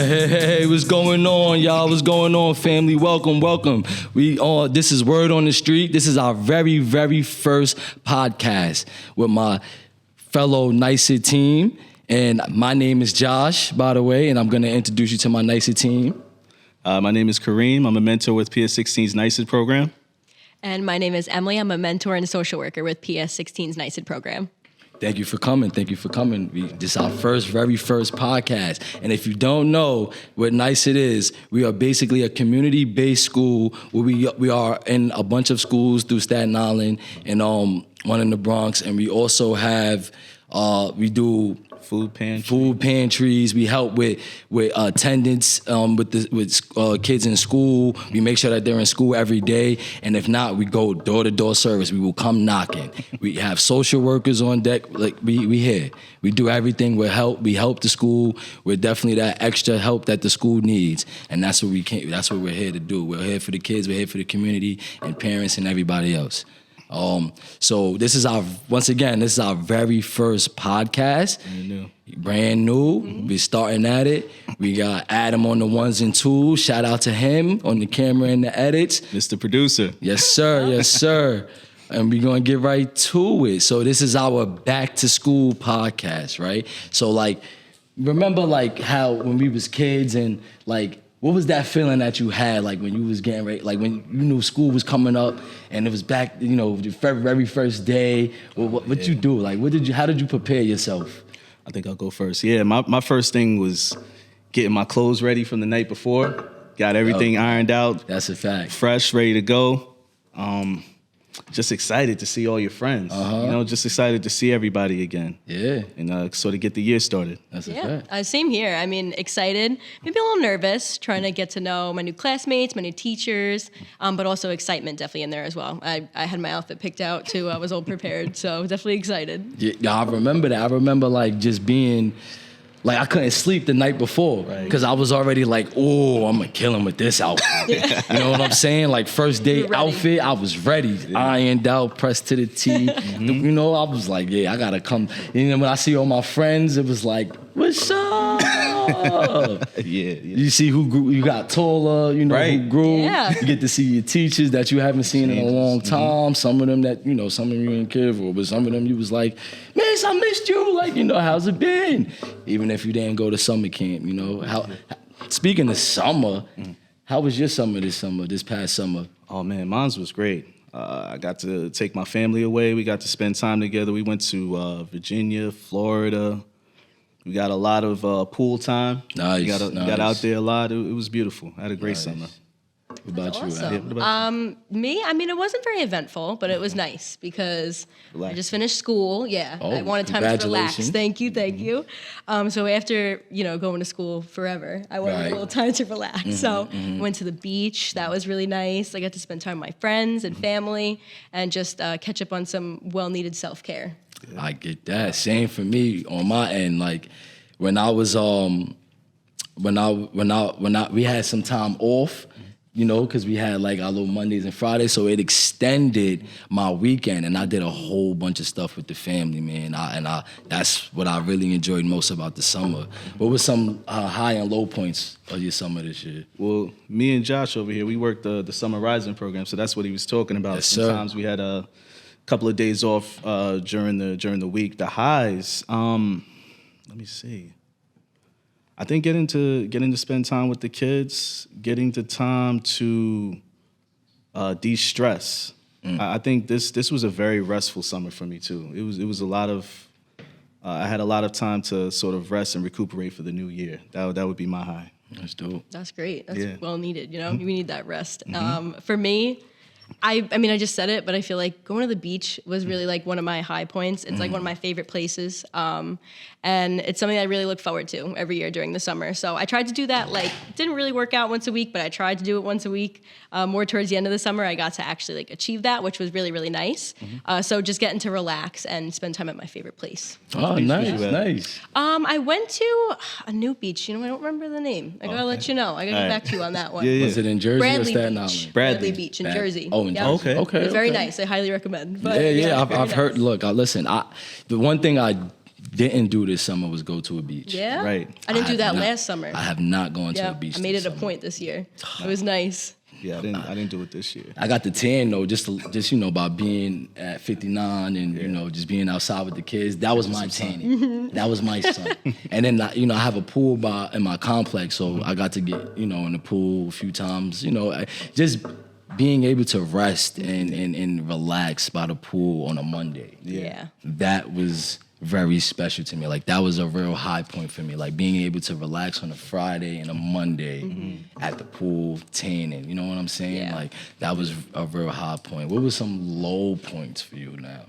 Hey, what's going on, y'all? What's going on, family? Welcome. This is Word on the Street. This is our very, very first podcast with my fellow NYSUT team. And my name is Josh, by the way, and I'm going to introduce you to my NYSUT team. My name is Kareem. I'm a mentor with PS16's NYSUT program. And my name is Emily. I'm a mentor and social worker with PS16's NYSUT program. Thank you for coming. This is our very first podcast. And if you don't know what NYSUT is, we are basically a community-based school where we are in a bunch of schools through Staten Island and one in the Bronx. And we also have, we do Food pantries. We help with attendance with kids in school. We make sure that they're in school every day. And if not, we go door-to-door service. We will come knocking. We have social workers on deck. Like we here. We do everything. We help the school. We're definitely that extra help that the school needs. And that's what that's what we're here to do. We're here for the kids. We're here for the community and parents and everybody else. So this is our very first podcast. Brand new. Mm-hmm. We're starting at it. We got Adam on the ones and twos. Shout out to him on the camera and the edits. Mr. Producer. Yes, sir. And we're going to get right to it. So this is our back to school podcast, right? So remember how when we was kids and what was that feeling that you had when you was getting ready, when you knew school was coming up and it was back, the very first day? What you do? How did you prepare yourself? I think I'll go first. Yeah, my first thing was getting my clothes ready from the night before. Got everything ironed out. That's a fact. Fresh, ready to go. Just excited to see all your friends. Just excited to see everybody again. Yeah. And sort of get the year started. That's a fact. Same here. I mean, excited, maybe a little nervous, trying to get to know my new classmates, my new teachers, but also excitement definitely in there as well. I had my outfit picked out too. I was all prepared, so definitely excited. Yeah, I remember that. I remember just being... I couldn't sleep the night before because I was already I'm going to kill him with this outfit. You know what I'm saying? First day outfit, I was ready. Ironed out, pressed to the T. Mm-hmm. I was like, I got to come. And then when I see all my friends, it was like, what's up? Yeah. You see who grew, you got taller, who grew. Yeah. You get to see your teachers that you haven't seen in a long time. Mm-hmm. Some of them that, some of them you didn't care for, but some of them you was like, miss, I missed you. How's it been? Even if you didn't go to summer camp, Speaking of summer, how was your summer this past summer? Oh, man, mine was great. I got to take my family away. We got to spend time together. We went to Virginia, Florida. We got a lot of pool time. Nice. We got out there a lot. It was beautiful. I had a great summer. What about you? Awesome. Me, I mean, it wasn't very eventful, but it was nice because I just finished school. Yeah, I wanted time to relax. Thank you. So after going to school forever, I wanted a little time to relax. Mm-hmm, so went to the beach. That was really nice. I got to spend time with my friends and family, and just catch up on some well-needed self-care. Yeah. I get that. Same for me on my end. When I was we had some time off. Because we had our little Mondays and Fridays, so it extended my weekend, and I did a whole bunch of stuff with the family, man. That's what I really enjoyed most about the summer. What were some high and low points of your summer this year? Well, me and Josh over here, we worked the Summer Rising program, so that's what he was talking about. Yes, sir. Sometimes we had a couple of days off during the week. The highs, let me see. I think getting to spend time with the kids, getting the time to de-stress. I think this was a very restful summer for me too. It was a lot of I had a lot of time to sort of rest and recuperate for the new year. That would be my high. That's dope. That's great. That's well needed. We need that rest. For me, I mean, I just said it, but I feel like going to the beach was really one of my high points. It's one of my favorite places. And it's something I really look forward to every year during the summer. So I tried to do that, didn't really work out once a week, but I tried to do it once a week. More towards the end of the summer, I got to actually achieve that, which was really, really nice. So just getting to relax and spend time at my favorite place. Oh, nice. I went to a new beach. I don't remember the name. I gotta let you know. I gotta get back to you on that one. Yeah. Was it in Jersey Bradley or Staten Beach. Island? Bradley Beach in Jersey. Oh, in Jersey. Okay. It's very nice. I highly recommend. But I've heard. Look, listen. The one thing I didn't do this summer was go to a beach. Yeah? Right. I didn't do have that not- last summer. I have not gone to Yeah, a beach. I made this it a summer. point this year. It was nice. Yeah, I didn't do it this year. I got the tan though, just by being at 59 and just being outside with the kids. That was my tanning. That was my sun. And then I have a pool in my complex, so I got to get in the pool a few times. Just being able to rest and relax by the pool on a Monday. Yeah. That was very special to me. Like that was a real high point for me. Like being able to relax on a Friday and a Monday at the pool, tanning. You know what I'm saying? Yeah. Like that was a real high point. What were some low points for you now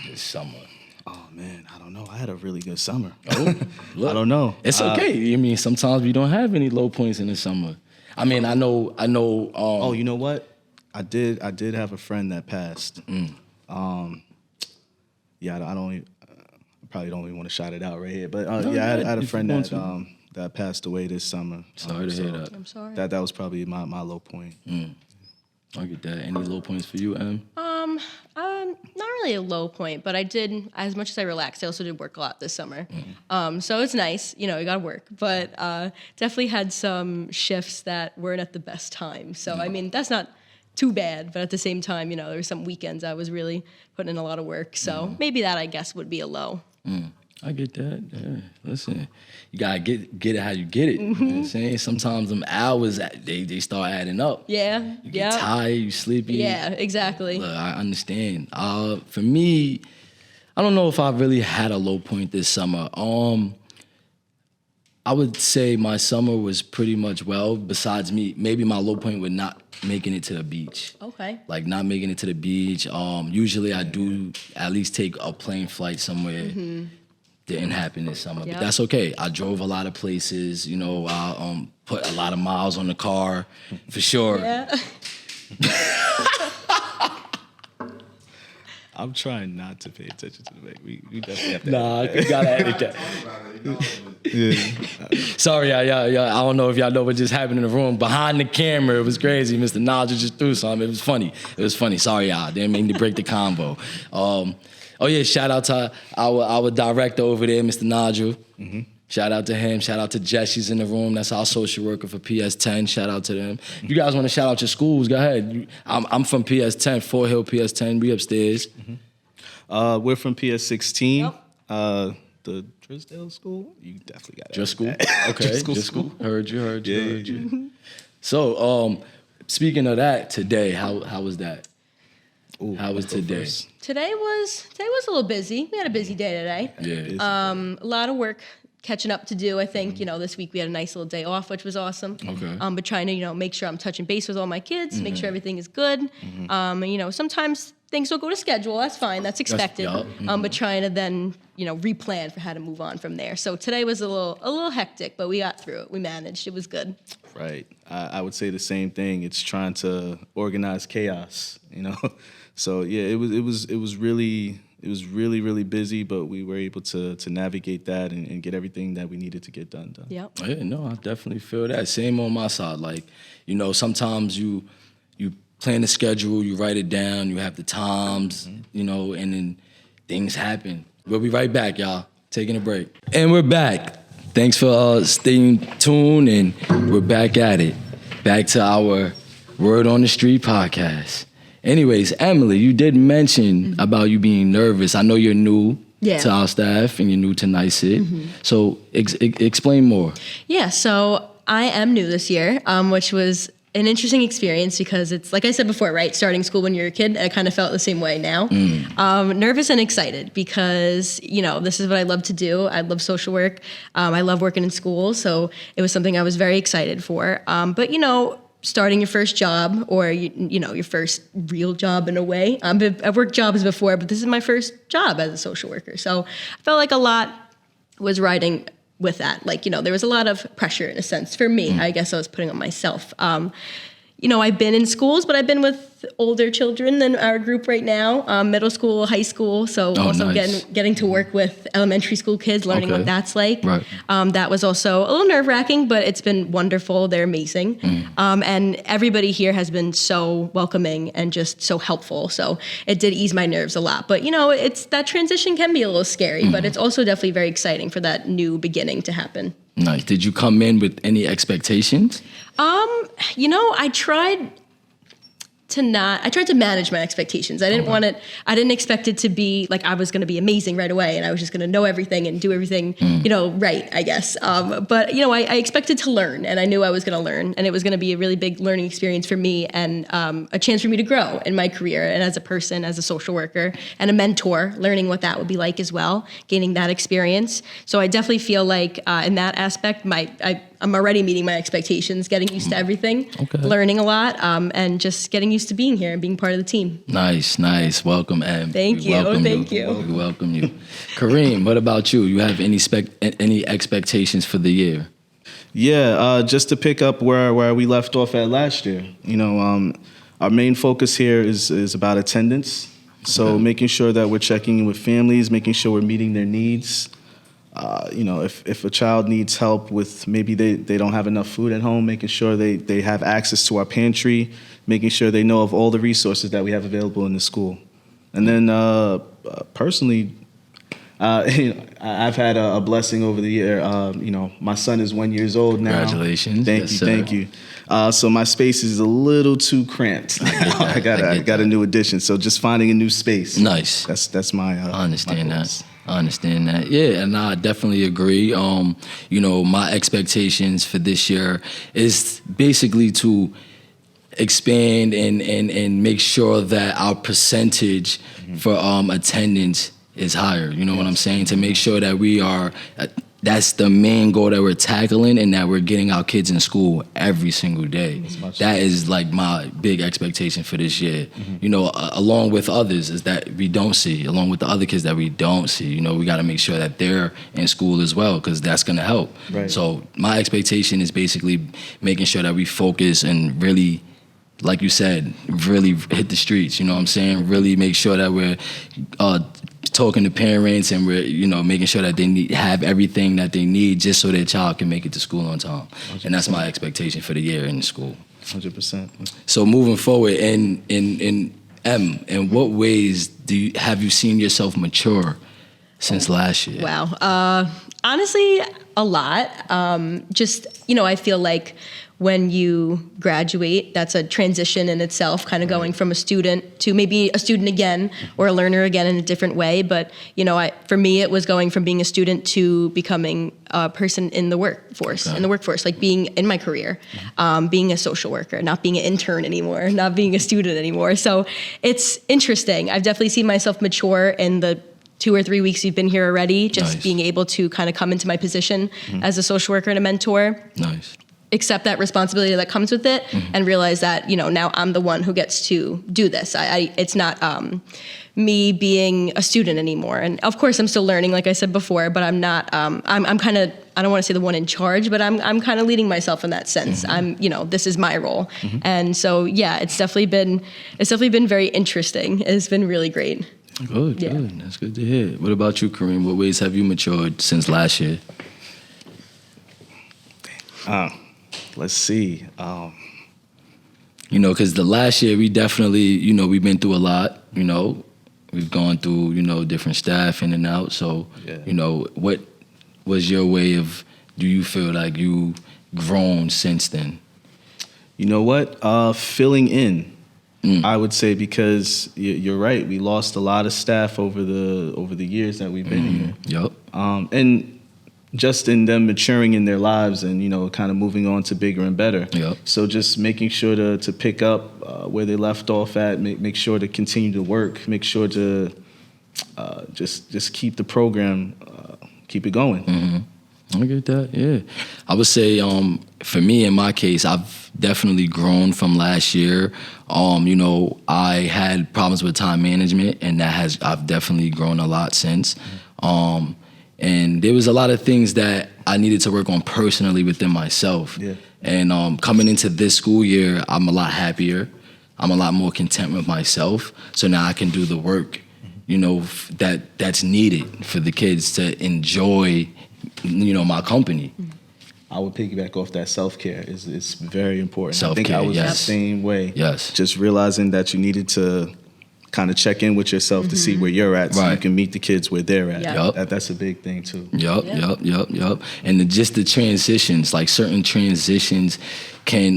this summer? Oh man, I don't know. I had a really good summer. Oh, look, I don't know. It's okay. I mean, sometimes we don't have any low points in the summer. I mean, I know. Oh, you know what? I did have a friend that passed. Yeah, I don't. Probably don't even want to shout it out right here, but No, yeah, I had a if you friend want that to. that passed away this summer. Sorry to hear so that. I'm sorry. That was probably my low point. I get that. Any low points for you, Em? Not really a low point, but I did, as much as I relaxed, I also did work a lot this summer. So it's nice, you got to work, but definitely had some shifts that weren't at the best time. So, I mean, that's not too bad, but at the same time, there were some weekends I was really putting in a lot of work. So maybe that, I guess, would be a low. I get that. Yeah. Listen, you gotta get it how you get it. You know what I'm saying? Sometimes them hours they start adding up. Yeah, You get tired, you sleepy. Yeah, exactly. Look, I understand. For me, I don't know if I really had a low point this summer. I would say my summer was pretty much besides me, maybe my low point with not making it to the beach. Okay. Like not making it to the beach. Usually I do at least take a plane flight somewhere. Didn't happen this summer, Yep. but that's okay. I drove a lot of places. I put a lot of miles on the car, for sure. Yeah. I'm trying not to pay attention to the back. We definitely have to. Nah, I gotta edit that. Sorry, yeah. I don't know if y'all know what just happened in the room. Behind the camera, it was crazy. Mr. Nigel just threw something. It was funny. Sorry, y'all. Didn't mean to break the combo. Oh yeah, shout out to our director over there, Mr. Nigel. Shout out to him. Shout out to Jess. She's in the room. That's our social worker for PS10. Shout out to them. If you guys want to shout out your schools, go ahead. I'm from PS10, Fort Hill PS10. We upstairs. We're from PS16. Yep. The Drisdale School. You definitely got it. Just school? Okay. Driscoll Just school. Heard you. Yeah. So, speaking of that, today, how was that? Ooh, How was let's go today? first. Today was a little busy. We had a busy day today. Yeah. A lot of work catching up to do. I think, this week we had a nice little day off, which was awesome. Okay. But trying to, make sure I'm touching base with all my kids, make sure everything is good. And, sometimes things don't go to schedule. That's fine. That's expected. yup. But trying to then, replan for how to move on from there. So today was a little hectic, but we got through it. We managed. It was good. Right. I would say the same thing. It's trying to organize chaos, So yeah, it was really really busy, but we were able to navigate that and get everything that we needed to get done. Yep. Yeah, no, I definitely feel that. Same on my side. Like, sometimes you plan the schedule, you write it down, you have the times, and then things happen. We'll be right back, y'all. Taking a break. And we're back. Thanks for staying tuned, and we're back at it. Back to our Word on the Street podcast. Anyways, Emily, you did mention about you being nervous. I know you're new to our staff and you're new to NYSIT. So explain more. Yeah, so I am new this year, which was an interesting experience because it's, like I said before, right? Starting school when you're a kid, I kind of felt the same way now. Nervous and excited because, this is what I love to do. I love social work. I love working in school. So it was something I was very excited for. But, starting your first job or, your first real job in a way. I've worked jobs before, but this is my first job as a social worker. So I felt like a lot was riding with that. Like, there was a lot of pressure in a sense for me. I guess I was putting on myself. I've been in schools, but I've been with older children than our group right now, middle school, high school. So also nice. getting to work with elementary school kids, learning what that's like. Right. That was also a little nerve-wracking, but it's been wonderful. They're amazing. And everybody here has been so welcoming and just so helpful. So it did ease my nerves a lot. But, it's that transition can be a little scary, but it's also definitely very exciting for that new beginning to happen. Nice. Did you come in with any expectations? I tried to manage my expectations. I didn't expect it to be like I was going to be amazing right away and I was just going to know everything and do everything, right, I guess. But I expected to learn, and I knew I was going to learn, and it was going to be a really big learning experience for me, and a chance for me to grow in my career and as a person, as a social worker and a mentor, learning what that would be like as well, gaining that experience. So I definitely feel like in that aspect, I'm already meeting my expectations, getting used to everything, learning a lot, and just getting used to being here and being part of the team. Nice. Welcome, Em. Thank you. We welcome you. Kareem, what about you? You have any expectations for the year? Yeah, just to pick up where we left off at last year. Our main focus here is about attendance. So making sure that we're checking in with families, making sure we're meeting their needs. If a child needs help with maybe they don't have enough food at home, making sure they have access to our pantry, making sure they know of all the resources that we have available in the school. And then personally, I've had a blessing over the year. My son is 1 year old now. Congratulations. Thank you. So my space is a little too cramped. I got a new addition. So just finding a new space. Nice. That's my. I understand that. Yeah, and I definitely agree. My expectations for this year is basically to expand and make sure that our percentage for attendance is higher. You know what I'm saying? To make sure that we are. That's the main goal that we're tackling, and that we're getting our kids in school every single day. That is like my big expectation for this year. Along with others is that we don't see, along with the other kids that we don't see. We got to make sure that they're in school as well, because that's going to help. Right. So my expectation is basically making sure that we focus and really, like you said, really hit the streets. You know what I'm saying? Really make sure that we're talking to parents, and we're making sure that they have everything that they need just so their child can make it to school on time. 100%. And that's my expectation for the year in the school. 100%. So moving forward, in what ways have you seen yourself mature since last year? Wow. Honestly, a lot. I feel like when you graduate, that's a transition in itself, kind of going from a student to maybe a student again or a learner again in a different way. But, for me, it was going from being a student to becoming a person in the workforce, like being in my career, being a social worker, not being an intern anymore, not being a student anymore. So it's interesting. I've definitely seen myself mature in the 2 or 3 weeks you've been here already, just being able to kind of come into my position as a social worker and a mentor. Nice. Accept that responsibility that comes with it, and realize that, now I'm the one who gets to do this. It's not me being a student anymore. And of course I'm still learning, like I said before, but I'm not, I'm kind of, I don't want to say the one in charge, but I'm kind of leading myself in that sense. This is my role. And so, yeah, it's definitely been very interesting. It's been really great. Good. That's good to hear. What about you, Kareem? What ways have you matured since last year? Let's see. Because the last year we definitely, we've been through a lot. We've gone through, different staff in and out. So, what was your way of? Do you feel like you grown since then? You know what? Filling in. I would say, because you're right. We lost a lot of staff over the years that we've been here. Yep. And just in them maturing in their lives and, kind of moving on to bigger and better. Yep. So just making sure to pick up where they left off at, make sure to continue to work, make sure to just keep the program, keep it going. I get that, yeah. I would say, for me, in my case, I've definitely grown from last year. I had problems with time management, and I've definitely grown a lot since. And there was a lot of things that I needed to work on personally within myself. Yeah. And coming into this school year, I'm a lot happier. I'm a lot more content with myself. So now I can do the work, you know, that's needed for the kids to enjoy, you know, my company. I would piggyback off that self-care is very important. Self-care, I think I was yes. the same way. Yes. Just realizing that you needed to kind of check in with yourself to see where you're at so you Right. can meet the kids where they're at. Yeah. Yup. That's a big thing too. Yup. And just the transitions, like certain transitions can,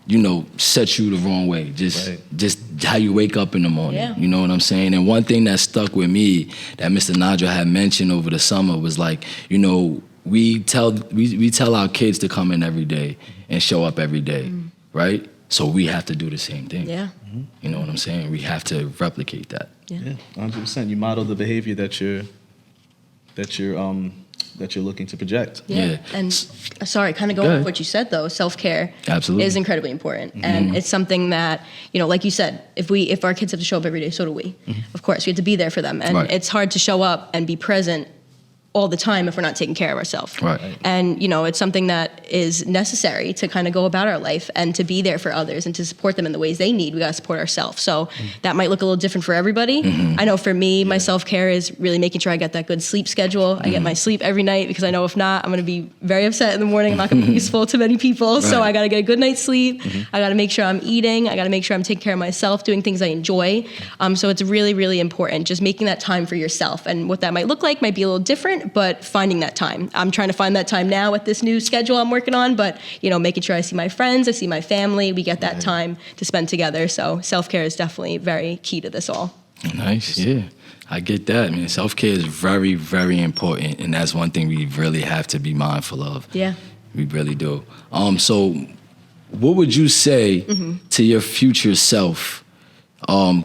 you know, set you the wrong way. Right. Just how you wake up in the morning. Yeah. You know what I'm saying? And one thing that stuck with me that Mr. Nadra had mentioned over the summer was like, you know, we tell our kids to come in every day and show up every day, right? So we have to do the same thing. Yeah. You know what I'm saying? We have to replicate that. Yeah, 100%. You model the behavior that you're looking to project. Yeah. And sorry, kind of Go going ahead. off what you said though, self-care Absolutely. is incredibly important. And it's something that, you know, like you said, if our kids have to show up every day, so do we. Of course, we have to be there for them. And Right. it's hard to show up and be present all the time if we're not taking care of ourselves. Right. And, you know, it's something that is necessary to kind of go about our life and to be there for others and to support them in the ways they need. We got to support ourselves. So that might look a little different for everybody. I know for me, my self-care is really making sure I get that good sleep schedule. I get my sleep every night because I know if not, I'm going to be very upset in the morning. I'm not going to be useful to many people. So Right. I got to get a good night's sleep. I got to make sure I'm eating. I got to make sure I'm taking care of myself, doing things I enjoy. So it's really, really important. Just making that time for yourself. And what that might look like might be a little different, but finding that time. I'm trying to find that time now with this new schedule I'm working on, but, you know, making sure I see my friends, I see my family, we get that time to spend together. So self-care is definitely very key to this all. Nice, yeah. I get that, man. Self-care is very, very important, and that's one thing we really have to be mindful of. Yeah. We really do. So what would you say to your future self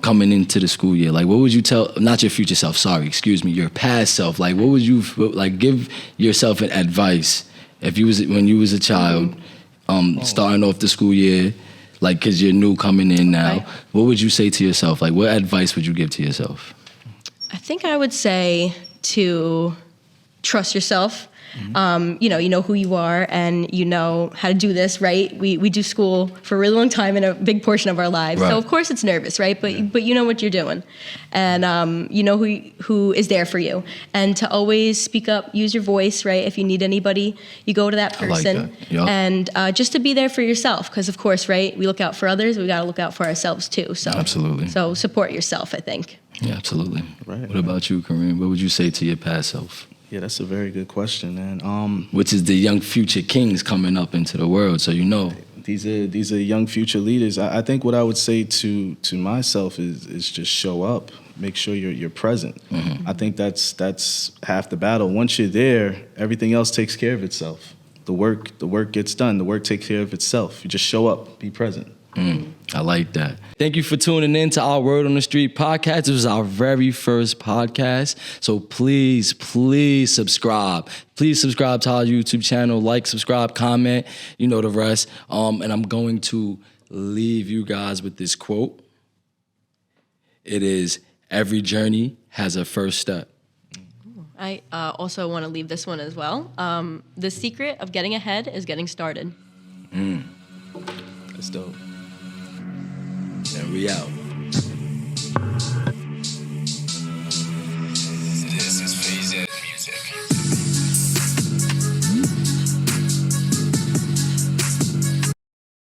coming into the school year? Like, what would you tell, not your future self, sorry, excuse me, your past self. Like, what would you, like, give yourself an advice if you was, when you was a child, starting off the school year, like, because you're new coming in now, Right. what would you say to yourself? Like, what advice would you give to yourself? I think I would say to trust yourself. You know who you are and you know how to do this, right? We do school for a really long time in a big portion of our lives. Right. So of course it's nervous, right? But you know what you're doing. And you know who is there for you. And to always speak up, use your voice, right? If you need anybody, you go to that I like person. that. Yup. And just to be there for yourself. Because of course, right, we look out for others, we gotta look out for ourselves too. So Absolutely. So support yourself, I think. Yeah, absolutely. Right. What about you, Kareem? What would you say to your past self? Yeah, that's a very good question, man. Which is the young future kings coming up into the world, so you know. These are young future leaders. I think what I would say to myself is just show up. Make sure you're present. I think that's half the battle. Once you're there, everything else takes care of itself. The work gets done. The work takes care of itself. You just show up, be present. I like that. Thank you for tuning in to our Word on the Street podcast. This was our very first podcast. So please, please subscribe. Please subscribe to our YouTube channel. Like, subscribe, comment. You know the rest. And I'm going to leave you guys with this quote. It is, every journey has a first step. I also want to leave this one as well. The secret of getting ahead is getting started. That's dope. And we out.